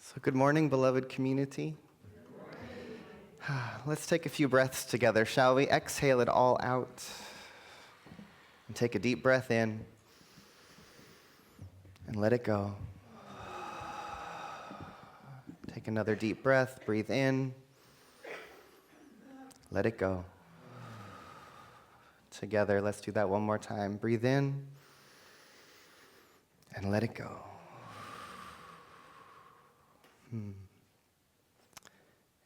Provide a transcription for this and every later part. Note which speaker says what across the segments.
Speaker 1: So good morning, beloved community. Let's take a few breaths together, shall we? Exhale it all out. And take a deep breath in. And let it go. Take another deep breath, breathe in. Let it go. Together, let's do that one more time. Breathe in. And let it go.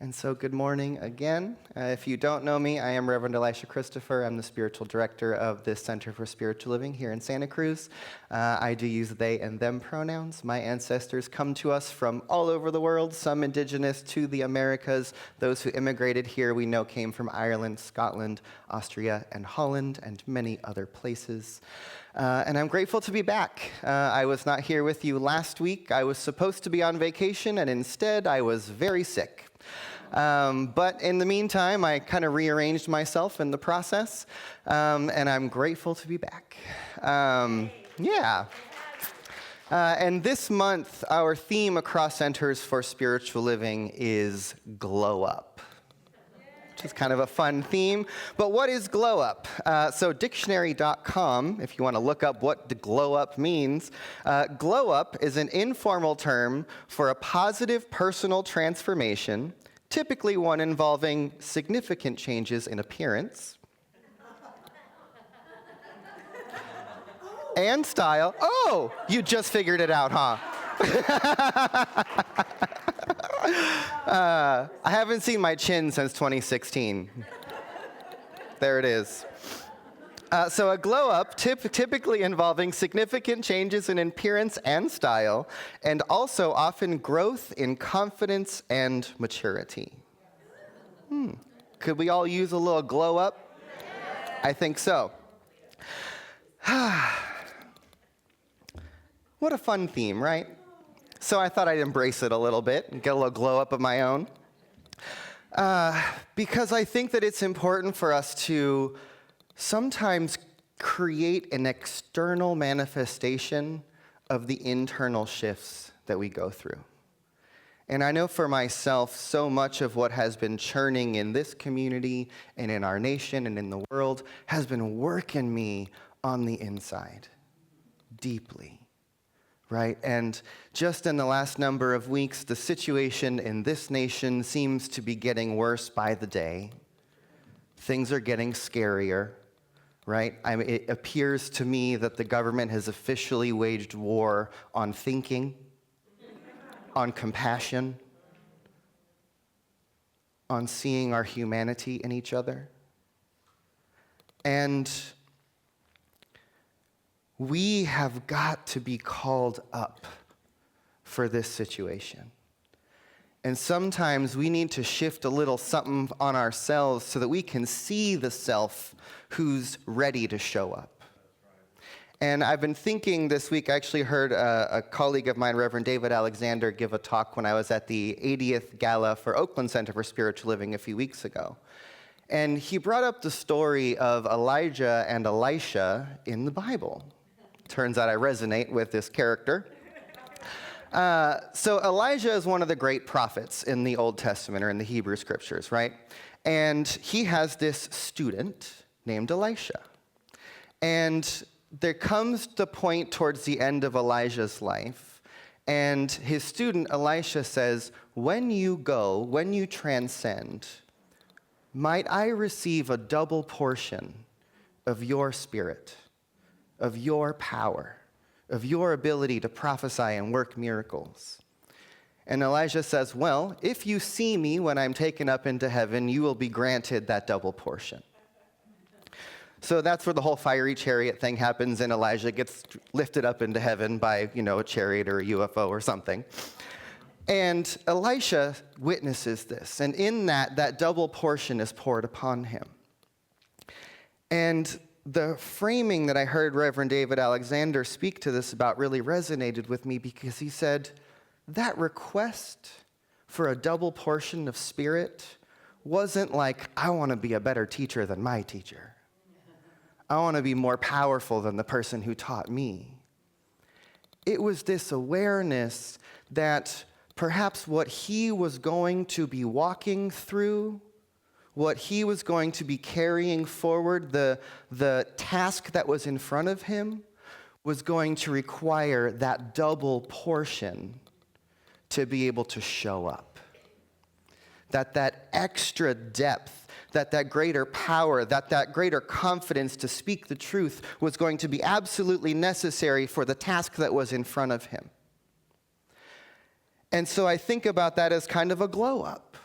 Speaker 1: And so good morning again. If you don't know me, I am Reverend Elisha Christopher. I'm the spiritual director of this Center for Spiritual Living here in Santa Cruz. I do use they and them pronouns. My ancestors come to us from all over the world, some indigenous to the Americas. Those who immigrated here we know came from Ireland, Scotland, Austria, and Holland, and many other places. And I'm grateful to be back. I was not here with you last week. I was supposed to be on vacation, and instead I was very sick. But in the meantime, I kind of rearranged myself in the process, and I'm grateful to be back. And this month, our theme across Centers for Spiritual Living is Glow Up, which is kind of a fun theme. But what is glow up? So dictionary.com, if you want to look up what the glow up means, glow up is an informal term for a positive personal transformation, typically one involving significant changes in appearance and style. Oh, you just figured it out, huh? I haven't seen my chin since 2016. There it is. So a glow up, typically involving significant changes in appearance and style, and also often growth in confidence and maturity. Could we all use a little glow up? I think so. What a fun theme, right? So I thought I'd embrace it a little bit and get a little glow up of my own. Because I think that it's important for us to sometimes create an external manifestation of the internal shifts that we go through. And I know for myself, so much of what has been churning in this community and in our nation and in the world has been working me on the inside, deeply, right? And just in the last number of weeks, the situation in this nation seems to be getting worse by the day. Things are getting scarier. Right? It appears to me that the government has officially waged war on thinking, on compassion, on seeing our humanity in each other. And we have got to be called up for this situation. And sometimes we need to shift a little something on ourselves so that we can see the self who's ready to show up. And I've been thinking this week, I actually heard a colleague of mine, Reverend David Alexander, give a talk when I was at the 80th Gala for Oakland Center for Spiritual Living a few weeks ago. And he brought up the story of Elijah and Elisha in the Bible. Turns out I resonate with this character. So Elijah is one of the great prophets in the Old Testament or in the Hebrew Scriptures, right? And he has this student named Elisha. And there comes the point towards the end of Elijah's life, and his student Elisha says, when you go, when you transcend, might I receive a double portion of your spirit, of your power, of your ability to prophesy and work miracles. And Elijah says, well, if you see me when I'm taken up into heaven, you will be granted that double portion. So that's where the whole fiery chariot thing happens, and Elijah gets lifted up into heaven by, a chariot or a UFO or something. And Elisha witnesses this, and in that double portion is poured upon him. And the framing that I heard Reverend David Alexander speak to this about really resonated with me, because he said, that request for a double portion of spirit wasn't like, I want to be a better teacher than my teacher. I want to be more powerful than the person who taught me. It was this awareness that perhaps what he was going to be walking through, what he was going to be carrying forward, the task that was in front of him was going to require that double portion to be able to show up. That extra depth, that greater power, that greater confidence to speak the truth was going to be absolutely necessary for the task that was in front of him. And so I think about that as kind of a glow up,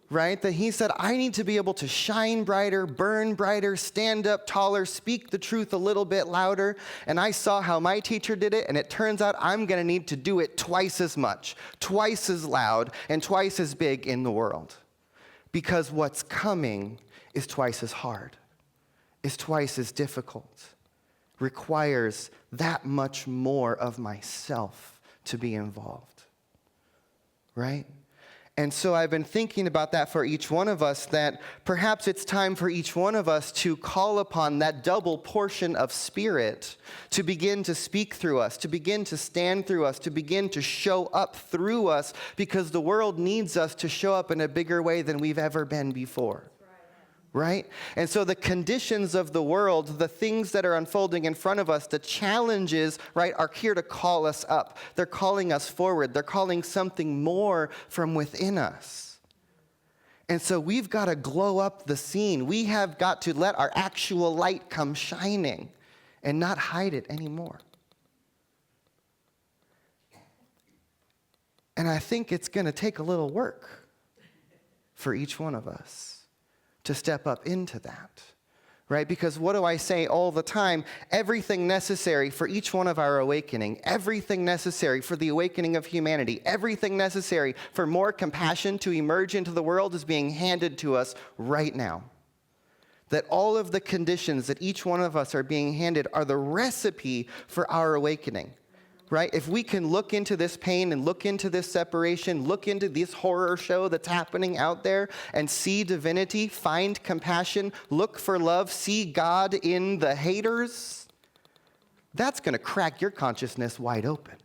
Speaker 1: right? That he said, I need to be able to shine brighter, burn brighter, stand up taller, speak the truth a little bit louder. And I saw how my teacher did it, and it turns out I'm going to need to do it twice as much, twice as loud, and twice as big in the world. Because what's coming is twice as hard, is twice as difficult, requires that much more of myself to be involved. Right? And so I've been thinking about that for each one of us, that perhaps it's time for each one of us to call upon that double portion of Spirit to begin to speak through us, to begin to stand through us, to begin to show up through us, because the world needs us to show up in a bigger way than we've ever been before. Right? And so the conditions of the world, the things that are unfolding in front of us, the challenges, right, are here to call us up. They're calling us forward. They're calling something more from within us. And so we've got to glow up the scene. We have got to let our actual light come shining and not hide it anymore. And I think it's going to take a little work for each one of us to step up into that, right? Because what do I say all the time? Everything necessary for each one of our awakening, everything necessary for the awakening of humanity, everything necessary for more compassion to emerge into the world is being handed to us right now. That all of the conditions that each one of us are being handed are the recipe for our awakening. Right? If we can look into this pain and look into this separation, look into this horror show that's happening out there and see divinity, find compassion, look for love, see God in the haters, that's going to crack your consciousness wide open.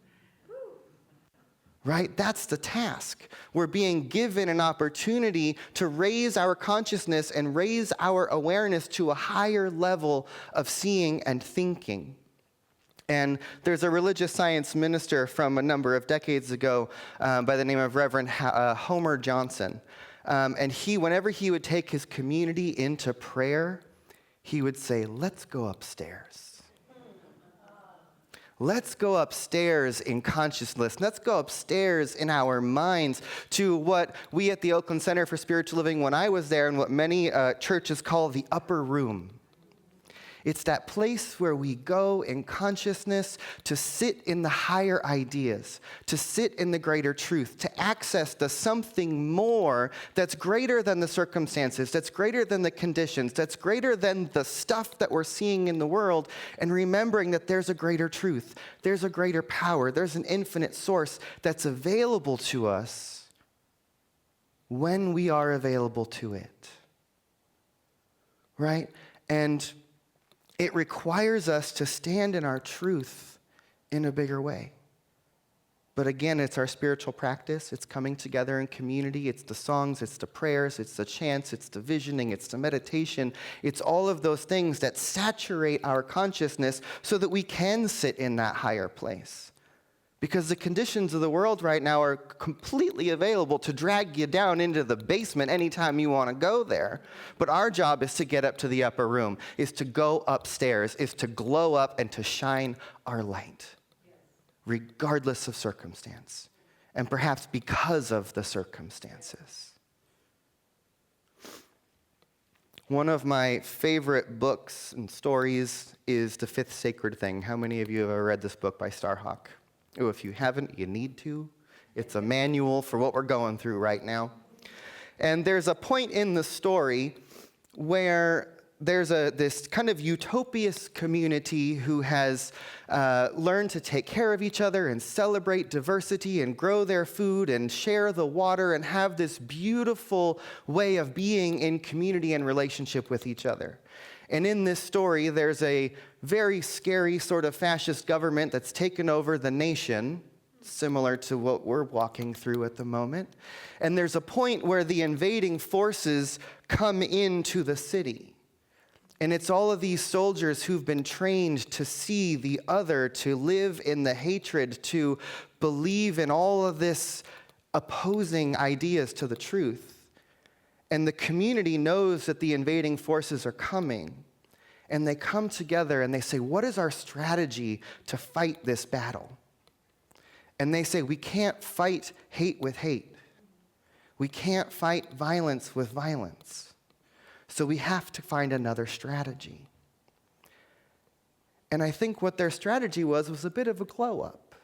Speaker 1: Right? That's the task. We're being given an opportunity to raise our consciousness and raise our awareness to a higher level of seeing and thinking. And there's a religious science minister from a number of decades ago by the name of Reverend Homer Johnson. And whenever he would take his community into prayer, he would say, let's go upstairs. Let's go upstairs in consciousness. Let's go upstairs in our minds to what we at the Oakland Center for Spiritual Living, when I was there, and what many churches call the upper room. It's that place where we go in consciousness to sit in the higher ideas, to sit in the greater truth, to access the something more that's greater than the circumstances, that's greater than the conditions, that's greater than the stuff that we're seeing in the world, and remembering that there's a greater truth, there's a greater power, there's an infinite source that's available to us when we are available to it. Right? And it requires us to stand in our truth in a bigger way. But again, it's our spiritual practice. It's coming together in community. It's the songs, it's the prayers, it's the chants, it's the visioning, it's the meditation. It's all of those things that saturate our consciousness so that we can sit in that higher place. Because the conditions of the world right now are completely available to drag you down into the basement anytime you want to go there. But our job is to get up to the upper room, is to go upstairs, is to glow up and to shine our light, regardless of circumstance, and perhaps because of the circumstances. One of my favorite books and stories is The Fifth Sacred Thing. How many of you have ever read this book by Starhawk? Oh, if you haven't, you need to. It's a manual for what we're going through right now. And there's a point in the story where there's this kind of utopias community who has learned to take care of each other and celebrate diversity and grow their food and share the water and have this beautiful way of being in community and relationship with each other. And in this story, there's a very scary sort of fascist government that's taken over the nation, similar to what we're walking through at the moment. And there's a point where the invading forces come into the city. And it's all of these soldiers who've been trained to see the other, to live in the hatred, to believe in all of this opposing ideas to the truth. And the community knows that the invading forces are coming. And they come together and they say, what is our strategy to fight this battle? And they say, we can't fight hate with hate. We can't fight violence with violence. So we have to find another strategy. And I think what their strategy was a bit of a glow up.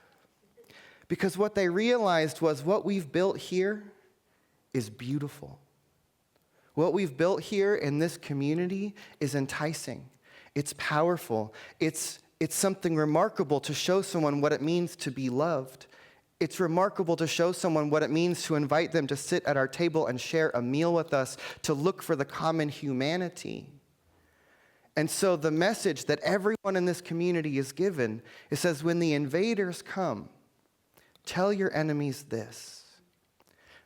Speaker 1: Because what they realized was what we've built here is beautiful. What we've built here in this community is enticing. It's powerful. It's something remarkable to show someone what it means to be loved. It's remarkable to show someone what it means to invite them to sit at our table and share a meal with us, to look for the common humanity. And so the message that everyone in this community is given, it says, when the invaders come, tell your enemies this: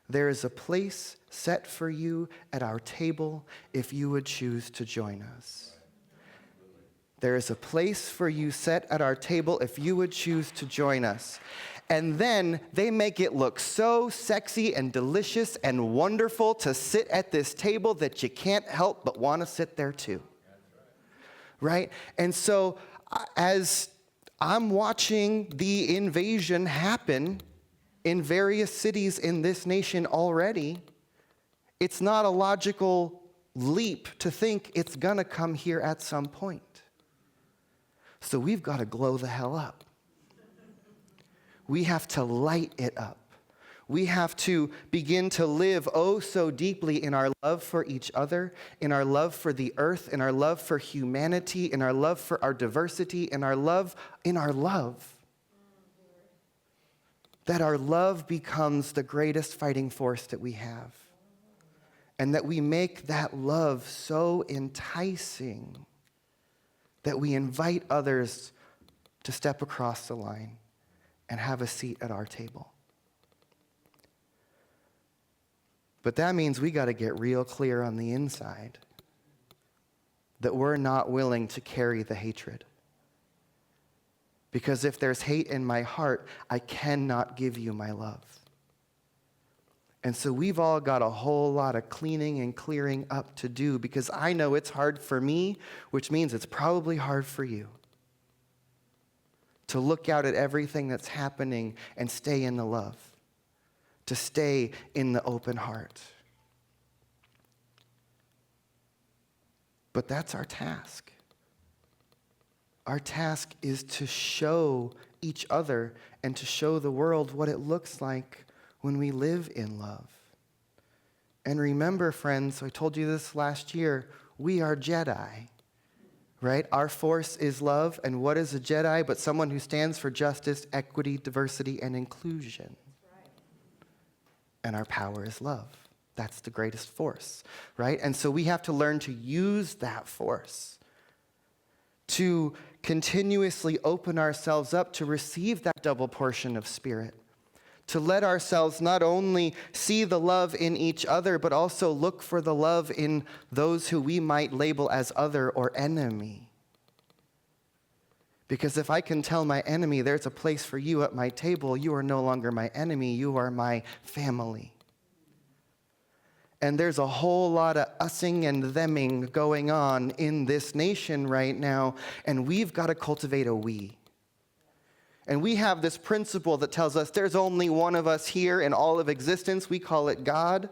Speaker 1: there is a place set for you at our table if you would choose to join us. There is a place for you set at our table if you would choose to join us. And then they make it look so sexy and delicious and wonderful to sit at this table that you can't help but want to sit there too. Right? And so as I'm watching the invasion happen in various cities in this nation already, it's not a logical leap to think it's going to come here at some point. So we've got to glow the hell up. We have to light it up. We have to begin to live oh so deeply in our love for each other, in our love for the earth, in our love for humanity, in our love for our diversity, in our love, that our love becomes the greatest fighting force that we have. And that we make that love so enticing that we invite others to step across the line and have a seat at our table. But that means we got to get real clear on the inside that we're not willing to carry the hatred. Because if there's hate in my heart, I cannot give you my love. And so we've all got a whole lot of cleaning and clearing up to do, because I know it's hard for me, which means it's probably hard for you, to look out at everything that's happening and stay in the love, to stay in the open heart. But that's our task. Our task is to show each other and to show the world what it looks like when we live in love. And remember, friends, I told you this last year, we are Jedi. Right? Our force is love, and what is a Jedi but someone who stands for justice, equity, diversity, and inclusion? Right. And our power is love. That's the greatest force, right? And so we have to learn to use that force to continuously open ourselves up to receive that double portion of spirit, to let ourselves not only see the love in each other, but also look for the love in those who we might label as other or enemy. Because if I can tell my enemy, there's a place for you at my table, you are no longer my enemy, you are my family. And there's a whole lot of using and theming going on in this nation right now, and we've got to cultivate a we. And we have this principle that tells us there's only one of us here in all of existence. We call it God.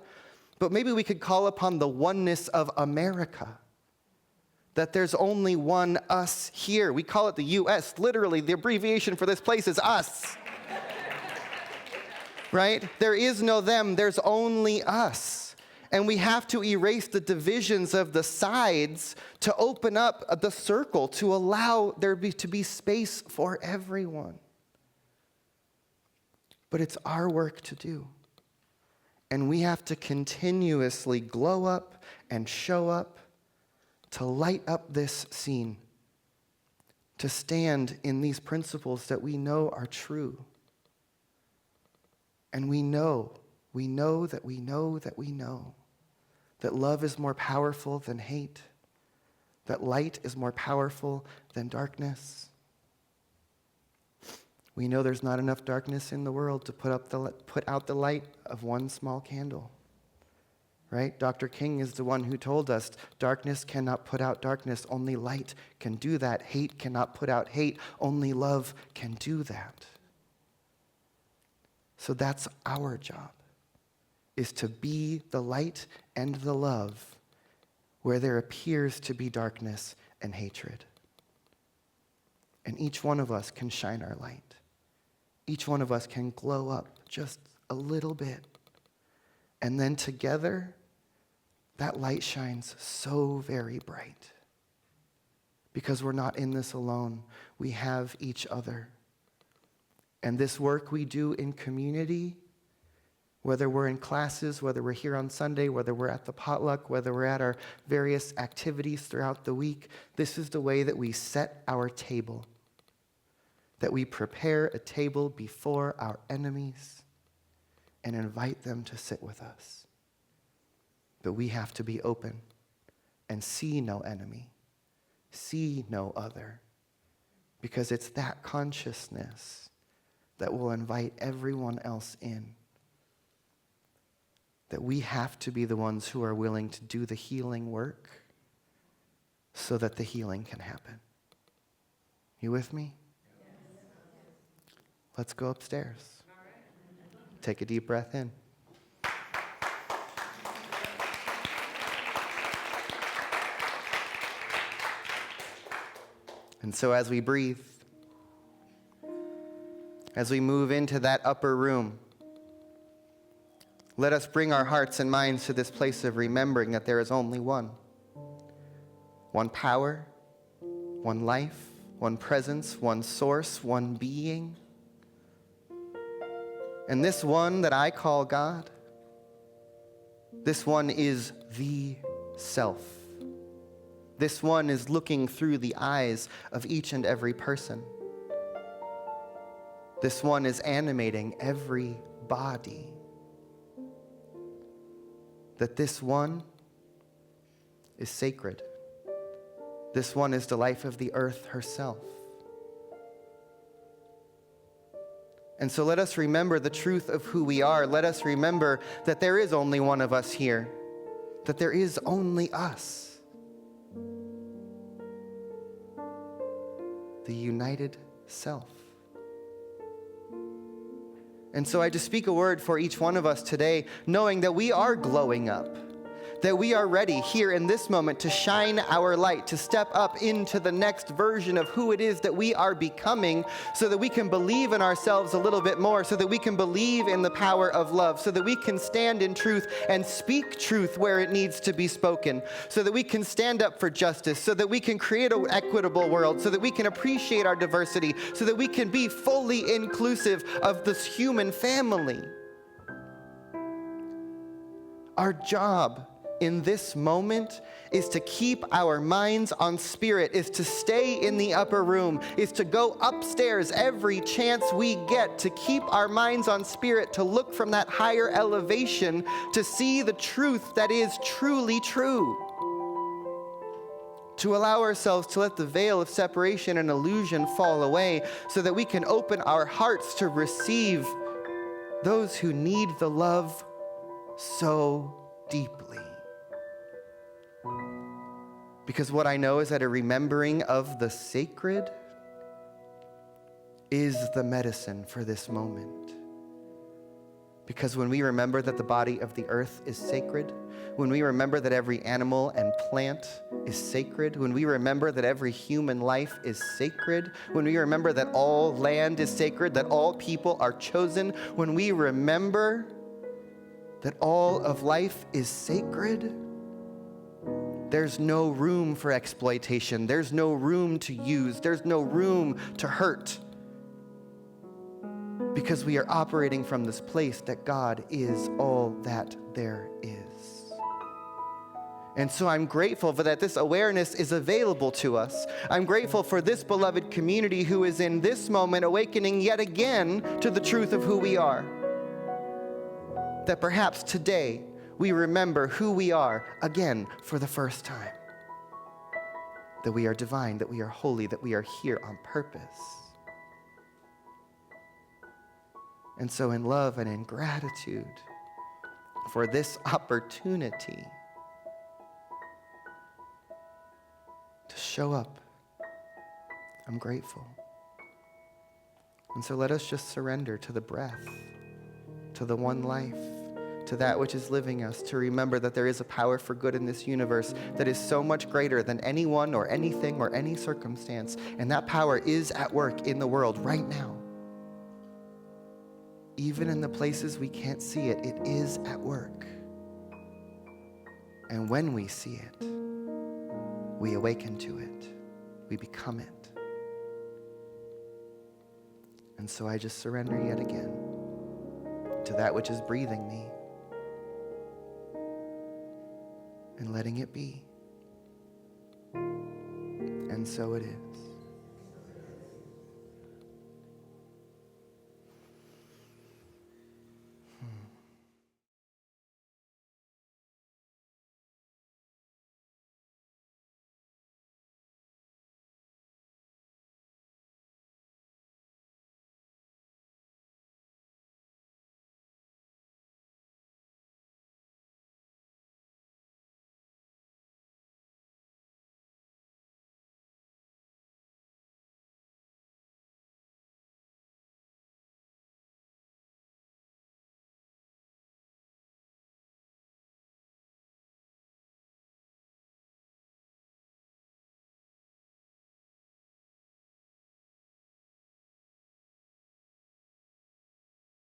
Speaker 1: But maybe we could call upon the oneness of America. That there's only one us here. We call it the U.S. Literally, the abbreviation for this place is us. Right? There is no them. There's only us. And we have to erase the divisions of the sides to open up the circle, to allow there to be space for everyone. But it's our work to do. And we have to continuously glow up and show up to light up this scene, to stand in these principles that we know are true. And we know that love is more powerful than hate, that light is more powerful than darkness. We know there's not enough darkness in the world to put out the light of one small candle. Right? Dr. King is the one who told us darkness cannot put out darkness, only light can do that. Hate cannot put out hate, only love can do that. So that's our job, is to be the light and the love where there appears to be darkness and hatred. And each one of us can shine our light. Each one of us can glow up just a little bit. And then together, that light shines so very bright. Because we're not in this alone. We have each other. And this work we do in community, whether we're in classes, whether we're here on Sunday, whether we're at the potluck, whether we're at our various activities throughout the week, this is the way that we set our table. That we prepare a table before our enemies and invite them to sit with us. But we have to be open and see no enemy, see no other, because it's that consciousness that will invite everyone else in. That we have to be the ones who are willing to do the healing work so that the healing can happen. You with me? Let's go upstairs. Take a deep breath in. And so as we breathe, as we move into that upper room, let us bring our hearts and minds to this place of remembering that there is only one. One power, one life, one presence, one source, one being. And this one that I call God, this one is the self. This one is looking through the eyes of each and every person. This one is animating every body. That this one is sacred. This one is the life of the earth herself. And so let us remember the truth of who we are. Let us remember that there is only one of us here. That there is only us. The united self. And so I just speak a word for each one of us today, knowing that we are glowing up, that we are ready here in this moment to shine our light, to step up into the next version of who it is that we are becoming, so that we can believe in ourselves a little bit more, so that we can believe in the power of love, so that we can stand in truth and speak truth where it needs to be spoken, so that we can stand up for justice, so that we can create an equitable world, so that we can appreciate our diversity, so that we can be fully inclusive of this human family. Our job in this moment is to keep our minds on spirit, is to stay in the upper room, is to go upstairs every chance we get, to keep our minds on spirit, to look from that higher elevation, to see the truth that is truly true. To allow ourselves to let the veil of separation and illusion fall away, so that we can open our hearts to receive those who need the love so deeply. Because what I know is that a remembering of the sacred is the medicine for this moment. Because when we remember that the body of the earth is sacred, when we remember that every animal and plant is sacred, when we remember that every human life is sacred, when we remember that all land is sacred, that all people are chosen, when we remember that all of life is sacred, there's no room for exploitation. There's no room to use. There's no room to hurt. Because we are operating from this place that God is all that there is. And so I'm grateful for that this awareness is available to us. I'm grateful for this beloved community who is in this moment awakening yet again to the truth of who we are. that perhaps today we remember who we are again for the first time. That we are divine, that we are holy, that we are here on purpose. And so in love and in gratitude for this opportunity to show up, I'm grateful. And so let us just surrender to the breath, to the one life, to that which is living us, to remember that there is a power for good in this universe that is so much greater than anyone or anything or any circumstance. And that power is at work in the world right now. Even in the places we can't see it, it is at work. And when we see it, we awaken to it. We become it. And so I just surrender yet again to that which is breathing me and letting it be. And so it is.